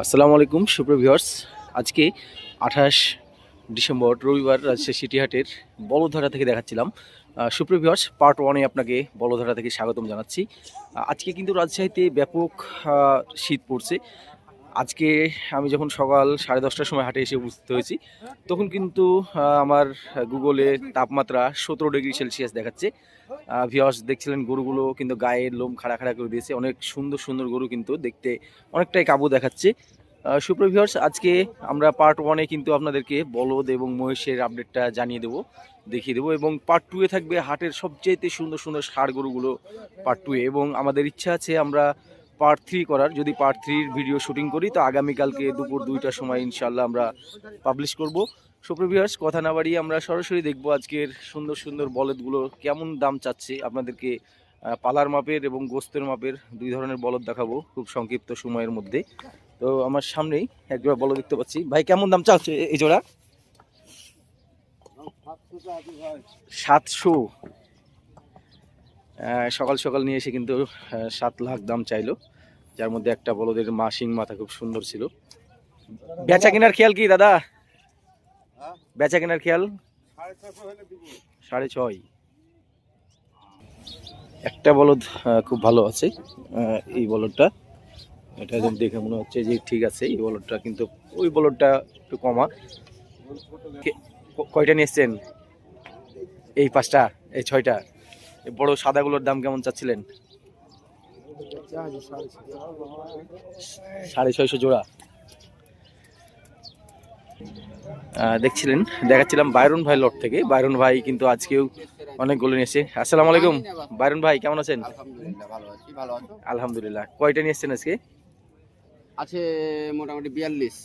আসসালামু আলাইকুম সুপ্রিয় ভিউয়ার্স। আজকে 28 ডিসেম্বর রবিবার রাজশাহী সিটিহাটের বলধারা থেকে দেখাচ্ছিলাম। সুপ্রিয় ভিউয়ার্স, পার্ট 1-এ আপনাকে বলধারা থেকে স্বাগতম জানাচ্ছি। আজকে কিন্তু রাজশাহীতে ব্যাপক শীত পড়ছে। আজকে আমি যখন সকাল 10:30টার সময় হাটে এসে উপস্থিত হয়েছি, তখন কিন্তু আমার গুগলে তাপমাত্রা 17 ডিগ্রি সেলসিয়াস দেখাচ্ছে। ভিউয়ার্স দেখছিলেন গরুগুলো কিন্তু গায়ের লোম খাড়া খাড়া করে দিয়েছে। অনেক সুন্দর সুন্দর গরু কিন্তু দেখতে অনেকটাই কাবু দেখাচ্ছে। সুপ্রিয় ভিউয়ার্স, আজকে আমরা পার্ট 1-এ কিন্তু আপনাদেরকে বলদ এবং মহিষের আপডেটটা জানিয়ে দেবো, দেখিয়ে দেবো, এবং পার্ট 2-এ থাকবে হাটের সবচেয়ে সুন্দর সুন্দর ষাঁড় গরুগুলো পার্ট 2-এ। এবং আমাদের ইচ্ছা আছে আমরা পার্ট 3 করার। যদি পার্ট 3-র ভিডিও শুটিং করি তো আগামীকালকে দুপুর 2টার সময় ইনশাল্লাহ আমরা পাবলিশ করব। সুপ্রিয় ভিউয়ার্স, কথা না বাড়িয়ে আমরা সরাসরি দেখবো আজকের সুন্দর সুন্দর বলদগুলো কেমন দাম চাচ্ছে। আপনাদেরকে পালার মাপের এবং গোস্তের মাপের দুই ধরনের বলদ দেখাবো খুব সংক্ষিপ্ত সময়ের মধ্যে। তো আমার সামনেই এক জোড়া বলদ দেখতে পাচ্ছি। ভাই, কেমন দাম চাচ্ছে এই জোড়া? 700। সকাল সকাল নিয়ে এসে কিন্তু 7 লাখ দাম চাইলো, যার মধ্যে একটা বলদের শিং মাথা খুব সুন্দর ছিল। বেচা কেনার খেয়াল কি দাদা? বেচা কেনার খেয়াল 6.5। একটা বলদ খুব ভালো আছে, এই বলদটা। এটা একদম দেখে মনে হচ্ছে যে ঠিক আছে। এই বলদটা কিন্তু ওই বলদটা একটু কমা। কয়টা নিয়ে এসছেন? এই 5টা, এই 6টা। এই বড় সাদাগুলোর দাম কেমন চাচ্ছিলেন? 650 জোড়া। দেখাচ্ছিলাম বাইরন ভাই লট থেকে। বাইরন ভাই কিন্তু আজকেও অনেকগুলো নিয়েছে। আসসালামু আলাইকুম বাইরন ভাই, কেমন আছেন? আলহামদুলিল্লাহ ভালো আছি। ভালো আছো? আলহামদুলিল্লাহ। কয়টা নিয়ে এসছেন আজকে? আছে মোটামুটি 42।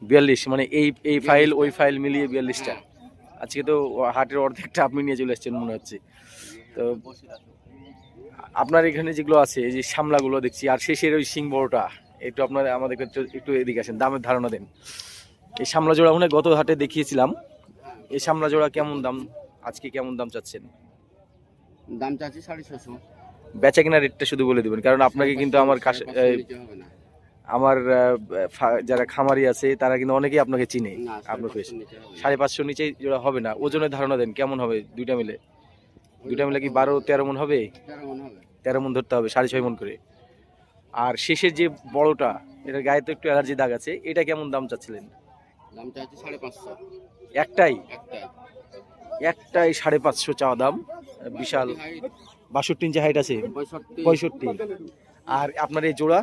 42, মানে এই ফাইল ওই ফাইল মিলিয়ে 42টা। আজকে তো হাটের অর্ধেকটা আপনি নিয়ে চলে এসছেন মনে হচ্ছে। তো আপনার এখানে যেগুলো আছে, এই যে সামলাগুলো দেখছি, আর শেষের ওই সিং বড়টা, একটু আপনার আমাদের একটু এদিকে আসেন, দামের ধারণা দেন। এই সামলা জোড়া মনে গত হাটে দেখিয়েছিলাম। এই সামলা জোড়া কেমন দাম, আজকে কেমন দাম চাচ্ছেন? দাম চাচ্ছি 650। বেচা কেনার রেটটা শুধু বলে দিবেন, কারণ আপনাকে কিন্তু আমার কাছে আমার যারা খামারি আছে তারা কিন্তু অনেকেই আপনাকে চিনে। আপনার ফেস 550 নিচে জোড়া হবে না। ওজনের ধারণা দেন কেমন হবে দুইটা মিলে? দুইটা মিলে কি 12-13 মন হবে? 13 মন ধরতে হবে, 6.5 মন করে। আর শেষের যে বড়টা, এটার গায়ে তো একটু অ্যালার্জি দাগ আছে, এটা কেমন দাম চাচ্ছিলেন? দাম চাচ্ছি 550। একটাই 550 চাওয়া দাম। বিশাল 62 ইঞ্চি হাইট আছে, 65। আর আপনার এই জোড়া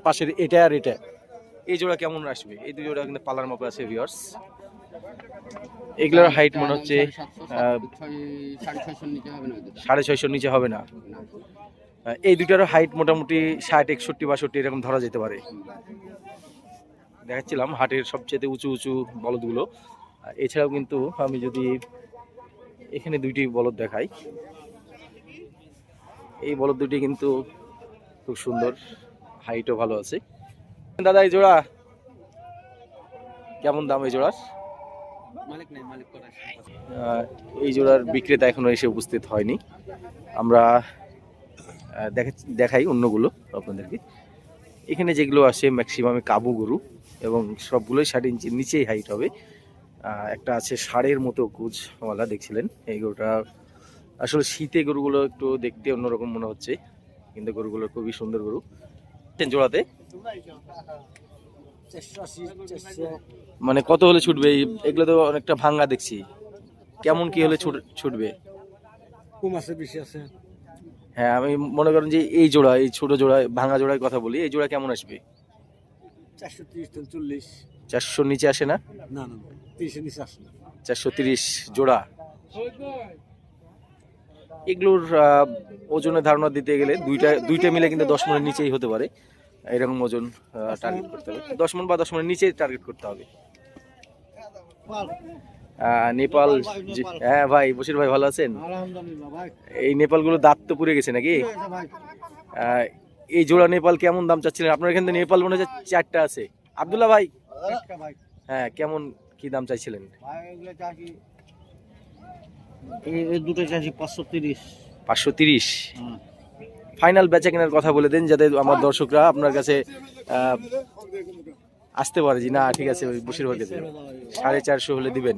পাশের এটা আর এটা, এই জোড়া কেমন আসবে? এই দুই জোড়া কিন্তু পালার মাপে আছে ভিউয়ার্স। এগুলোর হাইট মনে হচ্ছে 650 নিচে হবে না। এই দুইটারও হাইট মোটামুটি 60, 61, 62 এরকম ধরা যেতে পারে। দেখাচ্ছিলাম হাটের সবচেয়ে উঁচু উঁচু বলদগুলো। এছাড়াও কিন্তু আমি যদি এখানে দুইটি বলদ দেখাই, এই বলদ দুটি কিন্তু খুব সুন্দর, হাইটও ভালো আছে। দাদা, এই জোড়া কেমন দাম? এই জোড়ার এই জোড়ার বিক্রেতা এখনো এসে উপস্থিত হয়নি। আমরা দেখাই অন্যগুলো আপনাদেরকে। এখানে যেগুলো আসে ম্যাক্সিমামে কাবু গরু, এবং সবগুলোই 60 ইঞ্চির নিচেই হাইট হবে। একটা আছে ষাঁড়ের মতো কুচওয়ালা, দেখছিলেন এই গরুটা। আসলে শীতে গরুগুলো একটু দেখতে অন্যরকম মনে হচ্ছে, কিন্তু গরুগুলো খুবই সুন্দর গরু। জোড়াতে মানে কত হলে ছুটবে? এগুলো তো অনেকটা ভাঙ্গা দেখছি, কেমন কি হলে ছুটবে? হ্যাঁ, আমি মনে করেন যে এই জোড়া, এই ছোট জোড়া ভাঙ্গা জোড়ার কথা বলি, এই জোড়া কেমন আসবে? 400 নিচে আসে না? 430 জোড়া। এগুলোর ওজনের ধারণা দিতে গেলে দুইটা মিলে কিন্তু 10 মনের নিচেই হতে পারে। এরকম ওজন টার্গেট করতে হবে, 10 মন বা 10 মনের নিচে টার্গেট করতে হবে। নেপাল, হ্যাঁ ভাই বশির ভাই, ভালো আছেন? এই নেপালগুলো দাঁত তো পুড়ে গেছে নাকি? এই জোড়া নেপাল কেমন দাম চাচ্ছিলেন? আপনার এখানে নেপাল মনে হচ্ছে 4টা আছে। আব্দুল্লাহ ভাই, হ্যাঁ, কেমন কি দাম চাইছিলেন? এই দুটো চাচ্ছি 530। 530। ফাইনাল বেচা কেনার কথা বলে দেন, যাতে আমার দর্শকরা আপনার কাছে আসতে পারে যে না ঠিক আছে ওই বসির ভাইকে 450 হলে দিবেন।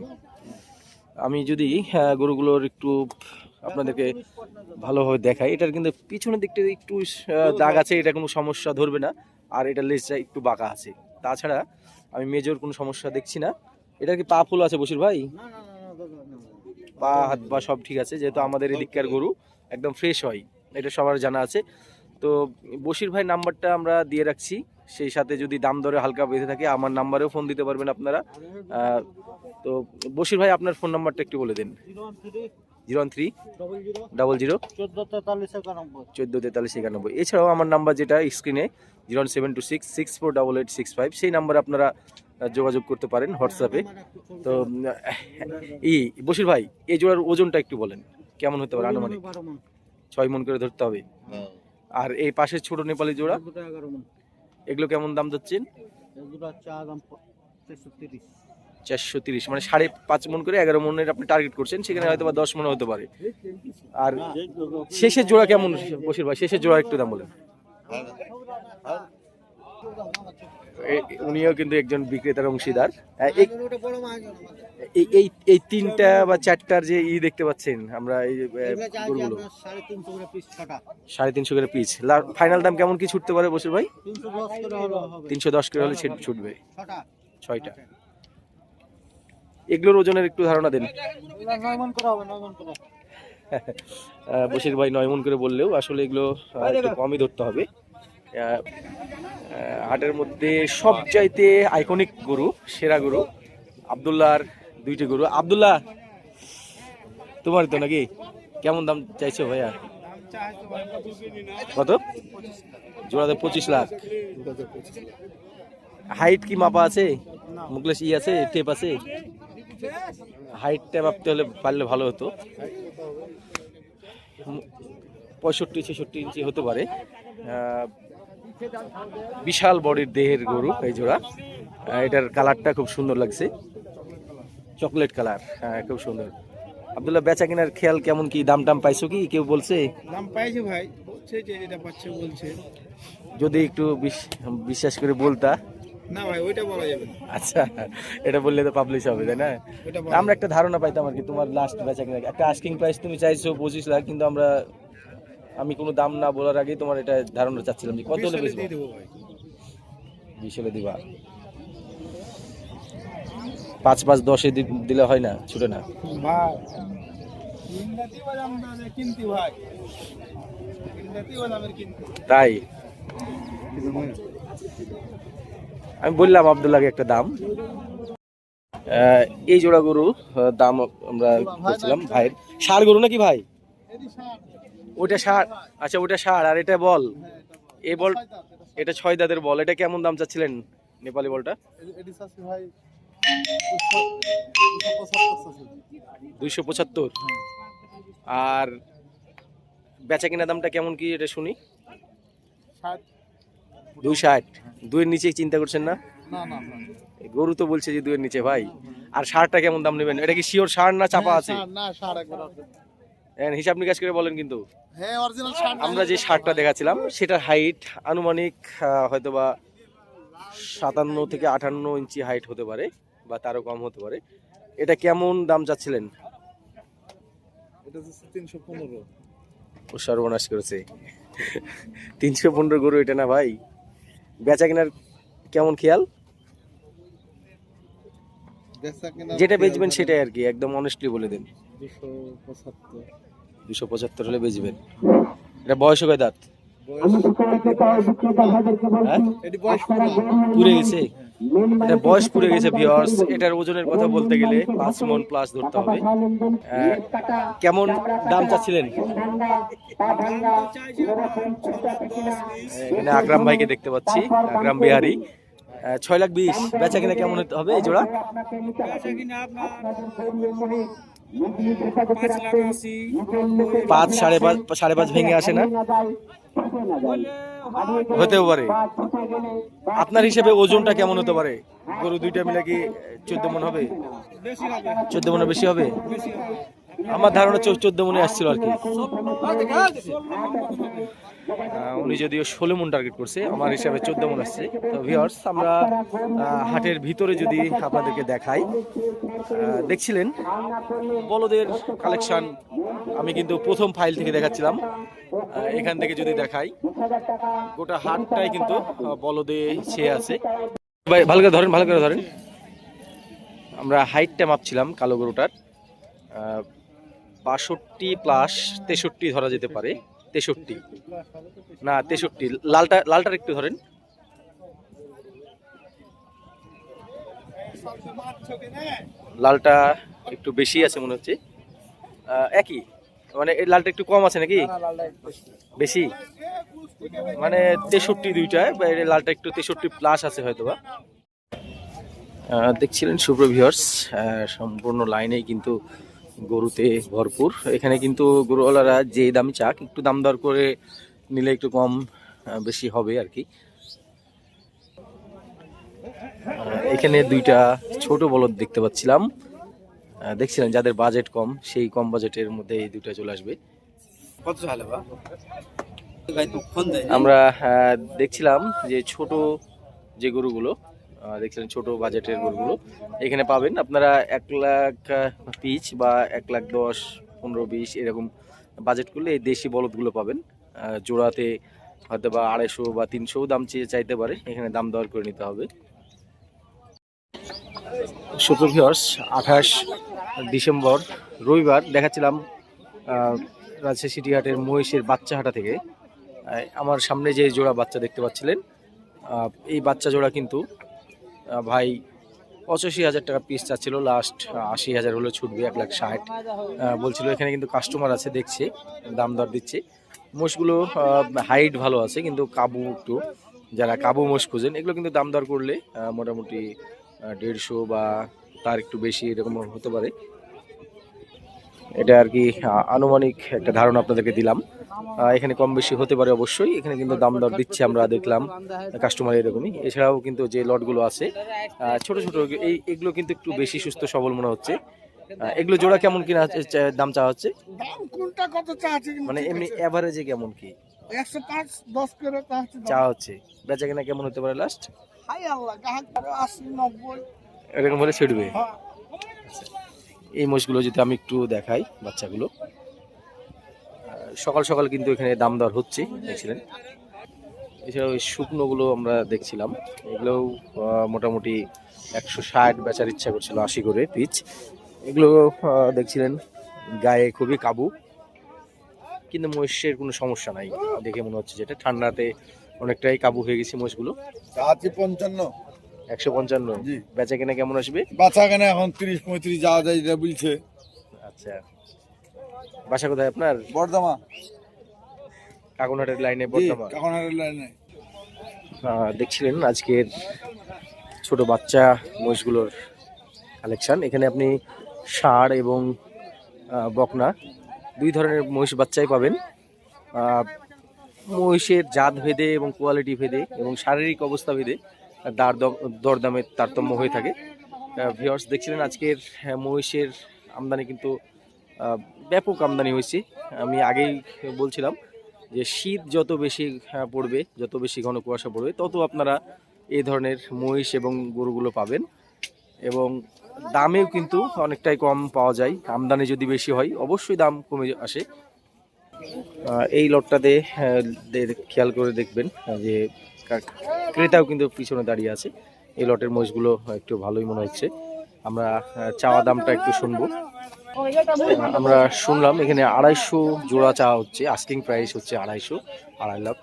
আমি যদি গরুগুলোর একটু আপনাদেরকে ভালোভাবে দেখাই, এটার কিন্তু পিছনের দিকটা একটু দাগ আছে, এটা কোনো সমস্যা ধরবে না। আর এটা লেজটা একটু বাঁকা আছে, তাছাড়া আমি মেজর কোনো সমস্যা দেখছি না। এটার কি পা ফুল আছে বসির ভাই? পা হাত পা সব ঠিক আছে, যেহেতু আমাদের এদিককার গরু একদম ফ্রেশ হয়, এটা সবার জানা আছে। তো বশির ভাই নাম্বারটা আমরা দিয়ে রাখছি, সেই সাথে যদি দাম দরে হালকা বেঁধে থাকে আমার নাম্বারেও ফোন দিতে পারবেন আপনারা। তো বশির ভাই আপনার ফোন নাম্বারটা একটু বলে দিন। 01300144391। এছাড়াও আমার নাম্বার যেটা স্ক্রিনে 07266488865, সেই নাম্বারে আপনারা যোগাযোগ করতে পারেন হোয়াটসঅ্যাপে। তো বশির ভাই এই জোড়ার ওজনটা একটু বলেন কেমন হতে পারে আনুমানিক? 6 মণ করে ধরতে হবে। আর এই পাশের ছোট নেপালি জোড়া এগুলো কেমন দাম যাচ্ছেন? 430, মানে 5.5 মণ করে 11 মণের আপনি টার্গেট করছেন, সেখানে হয়তো বা 10 মণ হতে পারে। আর শেষের জোড়া কেমন বশির ভাই? শেষের জোড়া একটু দাম বলেন। উনিও কিন্তু একজন বিক্রেতার অংশীদার। এই 3টা বা 4টার যে দেখতে পাচ্ছেন আমরা, এই গরুগুলো 350 করে পিস। ফাইনাল দাম কেমন কি ছুটতে পারে বশির ভাই? 310 করে হলে ছুটবে। 6টা। এগুলোর ওজনের একটু ধারণা দেন। বশির ভাই 9 মণ করে বললেও আসলে এগুলো একটু কমই ধরতে হবে। হাটের মধ্যে সবচাইতে আইকনিক গরু, সেরা গরু আব্দুল্লাহর 2টি গরু। আব্দুল্লাহ তোমার তো নাকি? কেমন দাম চাইছো ভাইয়া? কত? জোড়াতে 25 লাখ। হাইট কি মাপা আছে? মুখলেস আছে, টেপ আছে? হাইটটা মাপতে হলে পারলে ভালো হতো। 65-66 ইঞ্চি হতে পারে। বিশাল বডির দেহের গরু এই জোড়া। এটার কালারটা খুব সুন্দর লাগছে, চকলেট কালার, খুব সুন্দর। আব্দুল্লাহ বেচা কেনার খেয়াল কেমন কি? দাম টাম পাইছো কি? কেউ বলছে? দাম পাইছে ভাই, বলছে যে যেটা পাচ্ছে বলছে। যদি একটু বিশ্বাস করে বলতা। না ভাই ওইটা বলা যাবে না। আচ্ছা, এটা বললে তো পাবলিশ হবে তাই না? আমরা একটা ধারণা পাইতাম আর কি। তোমার লাস্ট বেচা কেনা একটা আস্কিং প্রাইস তুমি চাইছো 25 লাখ, কিন্তু আমি কোনো দাম না বলার আগেই তোমার এটা ধারণা চাচ্ছিলাম যে কত হলে বেচবো। 20 হলে দিবা। 5-5-10 দিলে হয় না? ছুটে না ভাই। তাই আমি বললাম আব্দুল্লাহকে একটা দাম। এই জোড়া গরু দাম আমরা বলছিলাম ভাইয়ের। ষাঁড় গরু নাকি ভাই? ওটা ষাঁড়। আচ্ছা ওটা ষাঁড়, আর এটা বল। এই বল এটা 6 দাঁতের বল। এটা কেমন দাম চাচ্ছিলেন নেপালি বলটা? 275। আর বেচা কিনা দামটা কেমন কি এটা শুনি? 260। 2-এর নিচে চিন্তা করছেন না? গরু তো বলছে যে 2-এর নিচে ভাই। আর ষাঁড়টা কেমন দাম নেবেন? এটা কি শিওর ষাঁড় না চাপা আছে? হিসাব নিকাশ করে বলেন। কিন্তু আমরা যে ষাঁড়টা দেখাচ্ছিলাম সেটার হাইট আনুমানিক হয়তোবা 57 থেকে 58 ইঞ্চি হাইট হতে পারে, বা তারও কম হতে পারে। এটা কেমন দাম চাচ্ছিলেন? 315। ও সর্বনাশ করেছে। 315 গরু এটা না ভাই। বেচা কেনার কেমন খেয়াল? যেটা বেচবেন সেটাই আর কি, একদম অনেস্টলি বলে দেন। 275 হলে বেচবেন। এটা বয়স কয় দাঁত? পুড়ে গেছে। এটা বয়স পুড়ে গেছে ভিউয়ার্স। এটার ওজনের কথা বলতে গেলে 5 মণ প্লাস ধরতে হবে। কেমন দাম চাচ্ছিলেন? এখানে আকরাম ভাইকে দেখতে পাচ্ছি, আকরাম বিহারি। 6,20,000। বেচা কিনা কেমন হবে এই জোড়া? 5, 5.5 ভেঙে আসে না? হতেও পারে। আপনার হিসেবে ওজনটা কেমন হতে পারে? গরু 2টা মিলে কি 14 মণ হবে? 14 মণের বেশি হবে? আমার ধারণা 14 মণে আসছিল আর কি। উনি যদিও 16 মন টার্গেট করছে, আমার হিসাবে 14 মন আসছে। তো ভিউয়ার্স, আমরা হাটের ভিতরে যদি আপনাদেরকে দেখাই, দেখছিলেন বলদের কালেকশন আমি কিন্তু প্রথম ফাইল থেকে দেখাচ্ছিলাম। এখান থেকে যদি দেখাই, গোটা হাটটাই কিন্তু বলদে ছেয়ে আছে। ভাই ভালো করে ধরেন, ভালো করে ধরেন। আমরা হাইটটা মাপছিলাম কালো গরুটার, 62 প্লাস 63 ধরা যেতে পারে। 63 না 63, লালটার একটু ধরেন। লালটা একটু বেশি আছে মনে হচ্ছে, একই মানে এই লালটা একটু কম আছে নাকি বেশি, মানে 63 দুইটায়, লালটা একটু 63 প্লাস আছে হয়তোবা। দেখছিলেন সুপ্র ভিউয়ার্স, সম্পূর্ণ লাইনেই কিন্তু গরুতে ভরপুর। এখানে কিন্তু গরুওয়ালারা যে দামি চাক, একটু দাম দর করে নিলে একটু কম বেশি হবে আর কি। এখানে দুইটা ছোট বলদ দেখতে পাচ্ছিলাম, দেখছিলেন যাদের বাজেট কম, সেই কম বাজেটের মধ্যে এই দুইটা চলে আসবে। কত চালে বা আমরা দেখছিলাম যে ছোট যে গরুগুলো দেখছিলেন, ছোট বাজেটের গরুগুলো এখানে পাবেন আপনারা 1 লাখ পিচ বা 1,10,000, 15-20 এরকম বাজেট করলে এই দেশি বলদগুলো পাবেন। জোড়াতে হয়তো বা 250 বা 300 দাম চাইতে পারে, এখানে দাম দর করে নিতে হবে। সুপ্র ভিউয়ার্স, 28 ডিসেম্বর রবিবার দেখাচ্ছিলাম রাজশাহী সিটি হাটের মহিষের বাচ্চা হাটা থেকে। আমার সামনে যে জোড়া বাচ্চা দেখতে পাচ্ছিলেন, এই বাচ্চা জোড়া কিন্তু ভাই 85,000 টাকা পিস চাচ্ছিল, লাস্ট 80,000 হলে ছুটবে, 1,60,000 বলছিল। এখানে কিন্তু কাস্টমার আছে, দেখছে, দাম দর দিচ্ছে। মোষগুলো হাইট ভালো আছে, কিন্তু কাবু একটু, যারা কাবু মোষ খুঁজেন এগুলো কিন্তু দাম দর করলে মোটামুটি 150 বা তার একটু বেশি এরকম হতে পারে। এটা আর কি আনুমানিক একটা ধারণা আপনাদেরকে দিলাম। এখানে কম বেশি হতে পারে অবশ্যই। এখানে কিন্তু দাম দর দিচ্ছে, আমরা দেখলাম কাস্টমার এরকমই। এছাড়াও কিন্তু যে লটগুলো আছে ছোট ছোট, এগুলো কিন্তু একটু বেশি সুস্থ সবল মনে হচ্ছে। এগুলো জোড়া কেমন কিনা দাম চাওয়া হচ্ছে, কোনটা কত চাচ্ছে মানে এমনি এভারেজে কেমন কি 105 10 করে চাওয়া হচ্ছে? বেচা কেনা কেমন হতে পারে লাস্ট? হাই আল্লাহ, গ্রাহক 80 90 এরকম হলে ছেড়বে। এই মোষগুলো যদি আমি একটু দেখাই, বাচ্চাগুলো সকাল সকাল কিন্তু এখানে দাম দর হচ্ছে, দেখছিলেন। এছাড়াও ওই শুকনোগুলো আমরা দেখছিলাম, এগুলোও মোটামুটি 160 বেচার ইচ্ছা করছিল, 80 করে পিচ। এগুলো দেখছিলেন গায়ে খুবই কাবু, কিন্তু মহিষের কোনো সমস্যা নাই দেখে মনে হচ্ছে, যেটা ঠান্ডাতে অনেকটাই কাবু হয়ে গেছে মোষগুলো। 55 155 জি। বেচা কেনা কেমন আসবে? বাচ্চা কেন এখন 30-35 যাওয়া যায়, এটা বলছে। আচ্ছা, বাসা কোথায় আপনার? বর্ধমান কাকুনহাটের লাইনে, বর্তমান। কাকনহাটের লাইনে। দেখছিলেন আজকের ছোট বাচ্চা মহিষগুলোর কালেকশন। এখানে আপনি ষাঁড় এবং বকনা দুই ধরনের মহিষ বাচ্চাই পাবেন। মহিষের জাত ভেদে এবং কোয়ালিটি ভেদে এবং শারীরিক অবস্থা ভেদে দরদামের তারতম্য হয়ে থাকে। ভিউয়ার্স, দেখছিলেন আজকের মহিষের আমদানি কিন্তু ব্যাপক আমদানি হয়েছে। আমি আগেই বলছিলাম যে শীত যত বেশি পড়বে, যত বেশি ঘন কুয়াশা পড়বে, তত আপনারা এই ধরনের মহিষ এবং গরুগুলো পাবেন, এবং দামেও কিন্তু অনেকটাই কম পাওয়া যায়। আমদানি যদি বেশি হয় অবশ্যই দাম কমে আসে। এই লটটাতে খেয়াল করে দেখবেন যে ক্রেতাও কিন্তু পিছনে দাঁড়িয়ে আছে। এই লটের মহিষগুলো একটু ভালোই মনে হচ্ছে। আমরা চাওয়া দামটা একটু শুনবো। আমরা শুনলাম এখানে 250 জোড়া চাওয়া হচ্ছে, আস্কিং প্রাইস হচ্ছে 2.5 লাখ।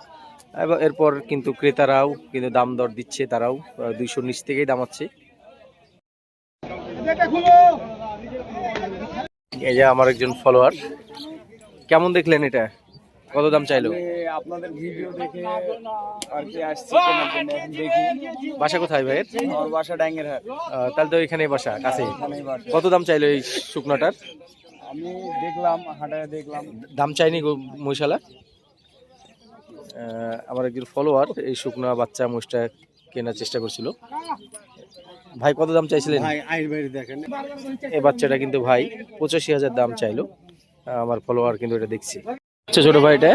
এরপর কিন্তু ক্রেতারাও কিন্তু দাম দর দিচ্ছে, তারাও 200 নিচ থেকেই দামাচ্ছে। এই যে আমার একজন ফলোয়ার, কেমন দেখলেন এটা, কত দাম চাইলো? আপনাদের ভিডিও দেখে আর কি আসছে কেনার জন্য, এখন দেখি। বাসা কোথায় ভাইয়ের? আমার বাসা ডাঙ্গেরহাট। তাহলে তো এখানেই বাসা, কাছে। এখানেই বাসা। কত দাম চাইলো এই শুকনাটার? আমি দেখলাম, হাটে দেখলাম, দাম চাইনি মহিষালা। আমার একজন ফলোয়ার এই শুকনা বাচ্চা মহিষটা কেনার চেষ্টা করছিল। ভাই কত দাম চাইছিলেন? ভাই আইন বাইরে দেখেন, এই বাচ্চাটা কিন্তু ভাই 85,000 দাম চাইলো। আমার ফলোয়ার কিন্তু এটা দেখছি। আচ্ছা ছোট ভাই, এটা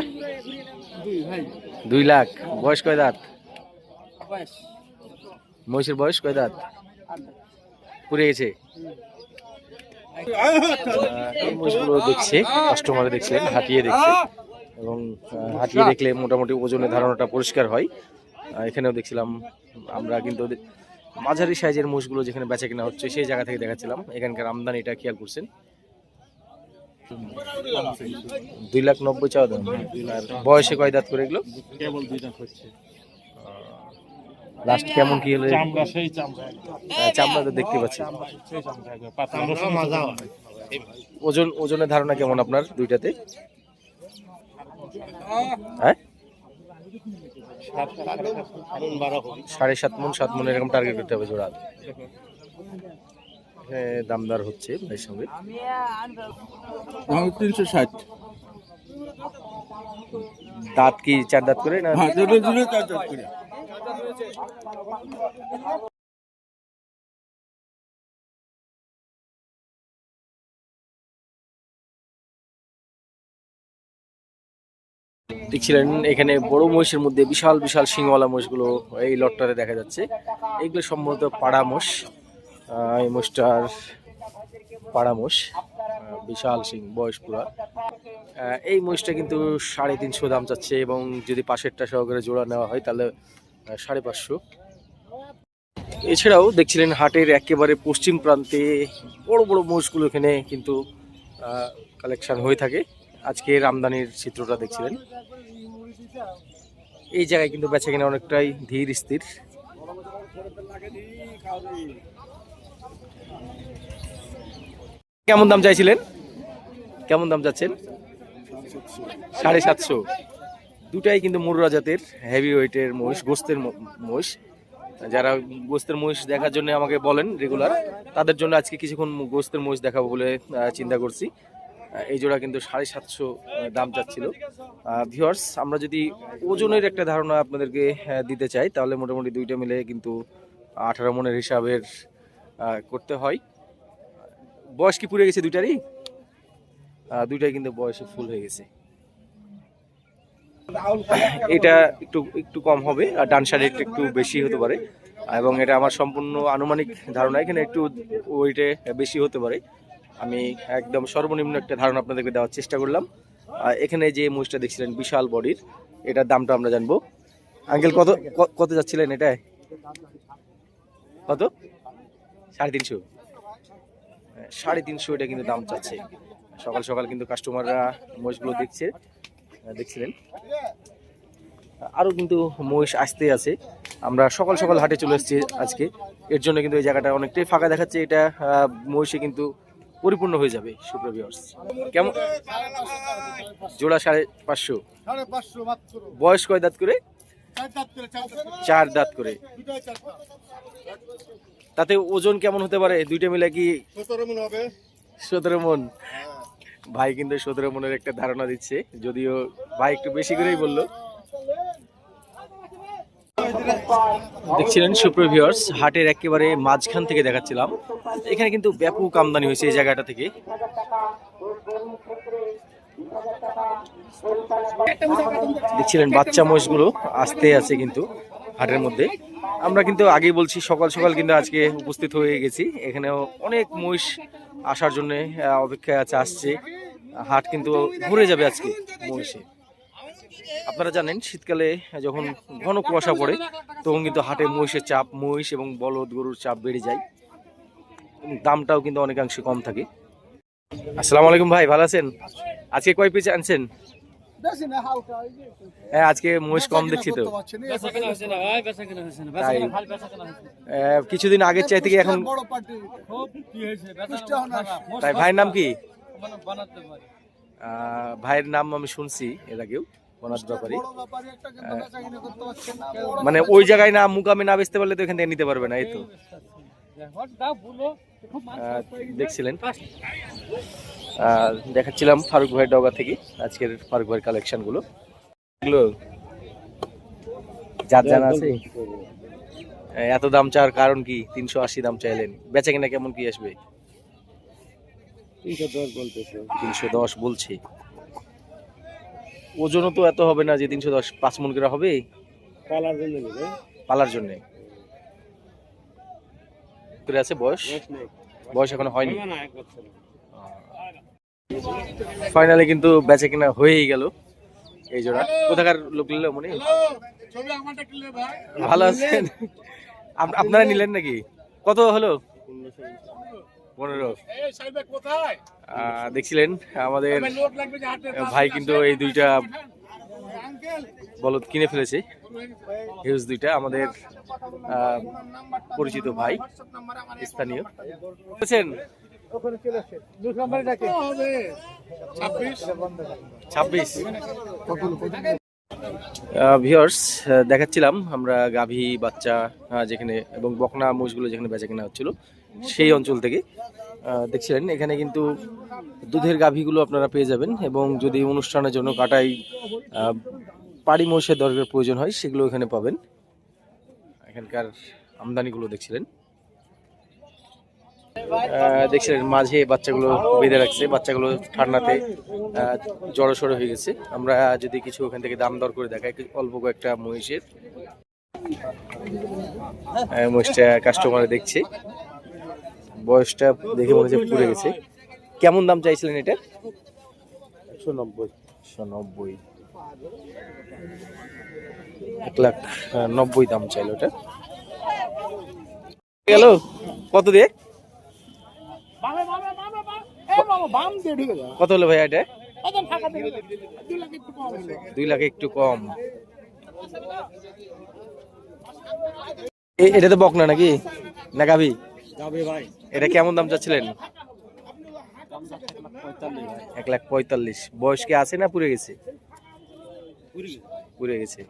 2 লাখ। বয়স কয় দাঁত? মহিষের বয়স কয় দাঁত? পুড়ে গেছে। এই মহিষগুলো দেখছে, কাস্টমারে দেখছেন, হাঁটিয়ে দেখছে এবং হাঁটিয়ে দেখলে মোটামুটি ওজনের ধারণাটা পরিষ্কার হয়। এখানেও দেখছিলাম আমরা কিন্তু মাঝারি সাইজের মোষগুলো যেখানে বেচা কেনা হচ্ছে সেই জায়গা থেকে দেখাচ্ছিলাম। এখানকার আমদানিটা খেয়াল করছেন। 2,90,000 চাওয়া দাম। আর বয়সে কয় দাঁত করে এগুলো? কেবল 2 দাঁত হচ্ছে। লাস্ট কেমন কি হলে? চামড়া সেই চামড়া, চামড়া তো দেখতে পাচ্ছি। সেই চামড়া একবার পাতলা। ওজনের ধারণা কেমন আপনার দুইটাতে? হ্যাঁ, 7.5 মণ 7 মণ এরকম টার্গেট করতে হবে জোড়া। দামদার হচ্ছে ভাইয়ের সঙ্গে। 360। দাঁত কি 4 দাঁত করে না? হ্যাঁ, 4 দাঁত করে। দেখছিলেন এখানে বড় মহিষের মধ্যে বিশাল বিশাল শিংওয়ালা মহিষগুলো এই লটটাতে দেখা যাচ্ছে। এগুলো সম্ভবত পাড়া মোষ। এই মোষটার পাড়া মোষ, বিশাল শিং, বয়স পুরা। এই মহিষটা কিন্তু 350 দাম চাচ্ছে এবং যদি পাশেরটা সহকারে জোড়া নেওয়া হয় তাহলে 550। এছাড়াও দেখছিলেন হাটের একেবারে পশ্চিম প্রান্তে বড় বড় মোষগুলো এখানে কিন্তু কালেকশন হয়ে থাকে। আজকের আমদানির চিত্রটা দেখছিলেন। এই জায়গায় কিন্তু বেচা কিনা অনেকটাই ধীর স্থির। কেমন দাম চাইছিলেন? কেমন দাম চাচ্ছেন? 750। দুটাই কিন্তু মুর্রা জাতের হেভি ওয়েটের মহিষ, গোস্তের মহিষ। যারা গোস্তের মহিষ দেখার জন্য আমাকে বলেন রেগুলার, তাদের জন্য আজকে কিছুক্ষণ গোস্তের মহিষ দেখাবো বলে চিন্তা করছি। এই জোড়া কিন্তু 750 দাম চাচ্ছিল। ভিউয়ার্স, আমরা যদি ওজনের একটা ধারণা আপনাদেরকে দিতে চাই তাহলে মোটামুটি দুইটা মিলে কিন্তু 18 মণের হিসাবের করতে হয়। বয়স কি পুড়ে গেছে দুইটারই? দুইটাই কিন্তু বয়সে ফুল হয়ে গেছে। এটা একটু একটু কম হবে আর ডান সাইডে একটু বেশি হতে পারে এবং এটা আমার সম্পূর্ণ আনুমানিক ধারণা। এখানে একটু ওইটে বেশি হতে পারে। আমি একদম সর্বনিম্ন একটা ধারণা আপনাদেরকে দেওয়ার চেষ্টা করলাম। এখানে যে মহিষটা দেখছিলেন বিশাল বডির, এটার দামটা আমরা জানবো। আঙ্কেল কত কত যাচ্ছিলেন এটা? কত? 350। 350 এটা কিন্তু দাম চাচ্ছে। সকাল সকাল কিন্তু কাস্টমাররা মহিষগুলো দেখছিলেন। আরও কিন্তু মহিষ আসতে আছে। আমরা সকাল সকাল হাটে চলে এসেছি আজকে, এর জন্য কিন্তু এই জায়গাটা অনেকটাই ফাঁকা দেখাচ্ছে। এটা মহিষে কিন্তু পরিপূর্ণ হয়ে যাবে। সুপ্রিয় ভিউয়ার্স, কেমন জোড়া? 550। বয়স কয় দাঁত করে? 4 দাঁত করে। তাতে ওজন কেমন হতে পারে দুইটা মিলে? কি 17 মণ হবে? 17 মণ। ভাই কিন্তু 17 মণের একটা ধারণা দিচ্ছে, যদিও ভাই একটু বেশি করেই বললো। দেখছিলেন সুপ্রিয় ভিউয়ার্স, হাটের একেবারে মাঝখান থেকে দেখাচ্ছিলাম। এখানে কিন্তু ব্যাপক আমদানি হয়েছে এই জায়গাটা থেকে। দেখছিলেন বাচ্চা মহিষগুলো আসতে আছে কিন্তু হাটের মধ্যে। আমরা কিন্তু আগেই বলছি সকাল সকাল কিন্তু আজকে উপস্থিত হয়ে গেছি। এখানেও অনেক মহিষ আসার জন্য অপেক্ষায় আসছে। হাট কিন্তু ভরে যাবে আজকে মহিষে। আপনারা জানেন শীতকালে যখন ঘন কুয়াশা পড়ে তখন কিন্তু হাটে মহিষের চাপ, মহিষ এবং বলদ গরুর চাপ বেড়ে যায়। দামটাও কিন্তু অনেকাংশে কম থাকে। আসসালামু আলাইকুম ভাই, ভালো আছেন? আজকে কয় পিস আনছেন? হ্যাঁ, আজকে মহিষ কম দেখছি তো। কিছুদিন আগের চাইতে কি এখন? তাই ভাইয়ের নাম কি? ভাইয়ের নাম আমি শুনছি এর আগেও, বনাত ব্যাপারী। মানে ওই জায়গায় না মুকামে না বেচতে পারলে তো এখান থেকে নিতে পারবে না, এই তো। দেখছিলেন দেখাচ্ছিলাম ফারুক ভাইয়ের ডগা থেকে আজকের ফারুক ভাইয়ের কালেকশন গুলো। যার জানা আছে এত দাম চাওয়ার কারণ কি? 380 দাম চাইলেন, বেচা কিনা কেমন কি আসবে? 310 বলতেছে। 310 বলছে। ওজনও তো এত হবে না যে 310, 5 মন করে হবে পালার জন্য নেবে পালার জন্য। করে আছে বয়স, বয়স এখনো হয়নি। না 1 বছর ফাইনালি কিন্তু বেচে কিনা হয়েই গেল এই জোড়া। কোথাকার লোক নিল মনে? ছবি আমারটা কিনলে ভাই ভালো আছেন? আপনারা নিলেন নাকি? কত হলো? 15। এই সাইবে কোথায় দেখছিলেন আমাদের লোক লাগবে যে হাতে ভাই কিন্তু এই দুইটা আঙ্কেল বলদ কিনে ফেলেছে, হিউজ দুইটা। আমাদের পরিচিত ভাই, স্থানীয়। বুঝছেন ওখানে চলে আসে 2 নম্বরে ডাকে হবে 26। ভিউয়ার্স, দেখাচ্ছিলাম আমরা গাভী বাচ্চা যেখানে এবং বকনা মোষগুলো যেখানে বেচা কেনা হচ্ছিল সেই অঞ্চল থেকে। দেখছিলেন এখানে কিন্তু দুধের গাভীগুলো আপনারা পেয়ে যাবেন, এবং যদি অনুষ্ঠানের জন্য কাটাই পাড়ি মোষের দরকার প্রয়োজন হয় সেগুলো এখানে পাবেন। এখানকার আমদানিগুলো দেখছিলেন মাঝে বাচ্চাগুলো বেঁধে রাখছে, বাচ্চাগুলো ঠান্ডাতে জড়সড় হয়ে গেছে। আমরা যদি কিছু ওখান থেকে দাম দর করে দেখাই, অল্প কয়েকটা মহিষের, মহিষটা কাস্টমার দেখছে, বয়সটা দেখে মনে হচ্ছে পুড়ে গেছে। কেমন দাম চাইছিলেন এটা? 190 190, 1,90,000 দাম চাইলো ওটা। গেল কত দিয়ে? কত হলো ভাই এটা? 2 লাখ একটু কম। এটা তো বকনা নাকি না গাভী? যাবে ভাই এটা কেমন দাম চাচ্ছিলেন? 1,45,000। বয়স কি আছে না পুড়ে গেছে? পুড়ে গেছে।